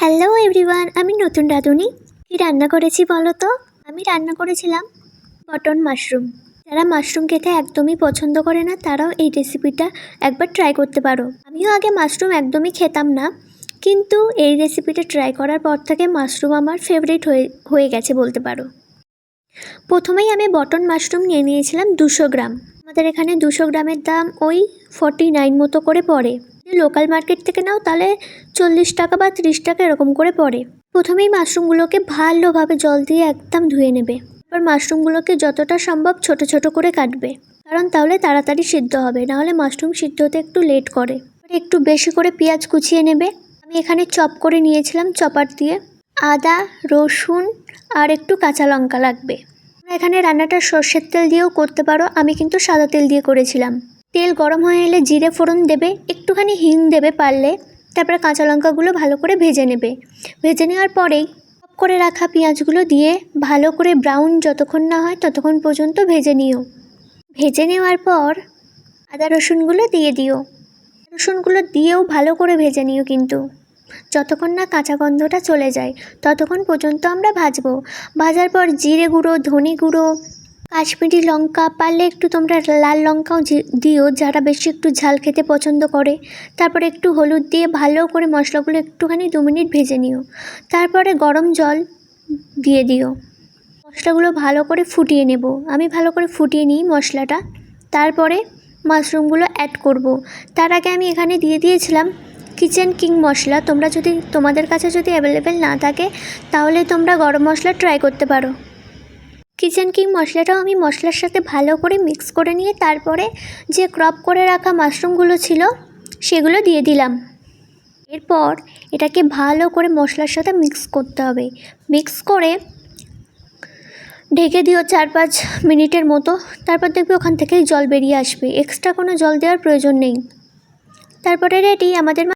Hello everyone, আমি নতুন রাঁধুনি। কি রান্না করেছি বলো তো? আমি রান্না করেছিলাম বটন মাশরুম। যারা মাশরুম খেতে একদমই পছন্দ করে না তারাও এই রেসিপিটা একবার ট্রাই করতে পারো। আমিও আগে মাশরুম একদমই খেতাম না, কিন্তু এই রেসিপিটা ট্রাই করার পর থেকে মাশরুম আমার ফেভারিট হয়ে গেছে বলতে পারো। প্রথমেই আমি বটন মাশরুম নিয়ে নিয়েছিলাম 200 গ্রাম। আমাদের এখানে 200 গ্রামের দাম ওই 49 মতো করে পড়ে। লোকাল মার্কেট থেকে নাও তাহলে 40 টাকা বা 30 টাকা এরকম করে পড়ে। প্রথমেই মাশরুমগুলোকে ভালোভাবে জল দিয়ে একদম ধুয়ে নেবে। এবার মাশরুমগুলোকে যতটা সম্ভব ছোট ছোট করে কাটবে, কারণ তাহলে তাড়াতাড়ি সিদ্ধ হবে, নাহলে মাশরুম সিদ্ধ হতে একটু লেট করে। একটু বেশি করে পেঁয়াজ কুচিয়ে নেবে। আমি এখানে চপ করে নিয়েছিলাম চপার দিয়ে। আদা, রসুন আর একটু কাঁচা লঙ্কা লাগবে। এখানে রান্নাটা সর্ষের তেল দিয়েও করতে পারো, আমি কিন্তু সাদা তেল দিয়ে করেছিলাম। তেল গরম হয়ে এলে জিরে ফোড়ন দেবে, একটুখানি হিং দেবে পারলে, তারপরে কাঁচা লঙ্কাগুলো ভালো করে ভেজে নেবে। ভেজে নেওয়ার পরেই চপ করে রাখা পেঁয়াজগুলো দিয়ে ভালো করে ব্রাউন যতক্ষণ না হয় ততক্ষণ পর্যন্ত ভেজে নিও। ভেজে নেওয়ার পর আদা রসুনগুলো দিয়ে দিও। রসুনগুলো দিয়েও ভালো করে ভেজে নিও, কিন্তু যতক্ষণ না কাঁচা গন্ধটা চলে যায় ততক্ষণ পর্যন্ত আমরা ভাজবো। ভাজার পর জিরে গুঁড়ো, ধনে গুঁড়ো, কাশ্মীরি লঙ্কা, পারলে একটু তোমরা লাল লঙ্কাও দিও যারা বেশি একটু ঝাল খেতে পছন্দ করে। তারপরে একটু হলুদ দিয়ে ভালো করে মশলাগুলো একটুখানি 2 মিনিট ভেজে নিও। তারপরে গরম জল দিয়ে দিও। মশলাগুলো ভালো করে ফুটিয়ে নেব। আমি ভালো করে ফুটিয়ে নিই মশলাটা। তারপরে মাশরুমগুলো অ্যাড করব। তার আগে আমি এখানে দিয়ে দিয়েছিলাম কিচেন কিং মশলা। তোমাদের কাছে যদি অ্যাভেলেবেল না থাকে তাহলে তোমরা গরম মশলা ট্রাই করতে পারো। কিচেন কিং মশলাটাও আমি মশলার সাথে ভালো করে মিক্স করে নিয়ে তারপরে যে ক্রপ করে রাখা মাশরুমগুলো ছিল সেগুলো দিয়ে দিলাম। এরপর এটাকে ভালো করে মশলার সাথে মিক্স করতে হবে। মিক্স করে ঢেকে দিও 4-5 মিনিটের মতো। তারপর দেখবে ওখান থেকেই জল বেরিয়ে আসবে, এক্সট্রা কোনো জল দেওয়ার প্রয়োজন নেই। তারপরে রেডি আমাদের